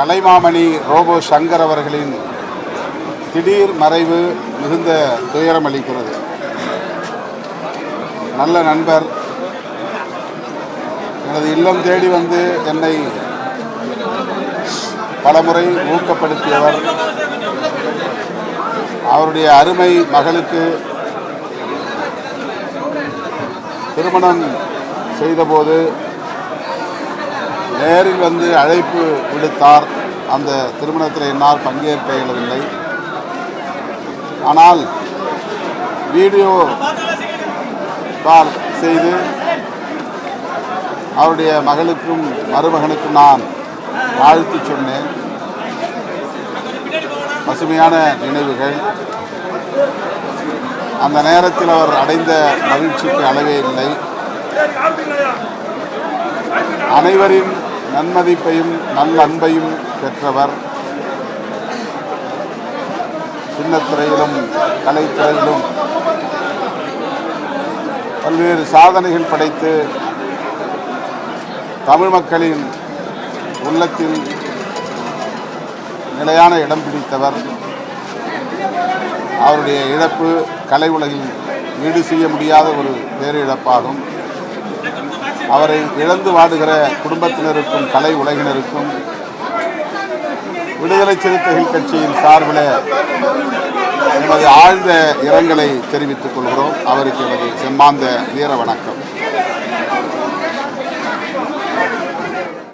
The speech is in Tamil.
கலைமாமணி ரோபோ சங்கர் அவர்களின் திடீர் மறைவு மிகுந்த துயரம் அளிக்கிறது. நல்ல நண்பர், எனது இல்லம் தேடி வந்து என்னை பலமுறை ஊக்கப்படுத்தியவர். அவருடைய அருமை மகளுக்கு திருமணம் செய்தபோது நேரில் வந்து அழைப்பு விடுத்தார். அந்த திருமணத்தில் என்னால் பங்கேற்க இயலவில்லை. ஆனால் வீடியோ கால் செய்து அவருடைய மகளுக்கும் மருமகனுக்கும் நான் வாழ்த்து சொன்னேன். பசுமையான நினைவுகள். அந்த நேரத்தில் அவர் அடைந்த மகிழ்ச்சிக்கு அளவே இல்லை. அனைவரின் நன்மதிப்பையும் நல்லன்பையும் பெற்றவர். சின்னத்துறையிலும் கலைத்துறையிலும் பல்வேறு சாதனைகள் படைத்து தமிழ் மக்களின் உள்ளத்தில் நிலையான இடம் பிடித்தவர். அவருடைய இழப்பு கலை உலகில் ஈடு செய்ய முடியாத ஒரு பேரிழப்பாகும். அவரை இழந்து வாடுகிற குடும்பத்தினருக்கும் கலை உலகினருக்கும் விடுதலை சிறுத்தைகள் கட்சியின் சார்பில் எமது ஆழ்ந்த இரங்கலை தெரிவித்துக் கொள்கிறோம். அவருக்கு எனது செம்மாந்த வீர வணக்கம்.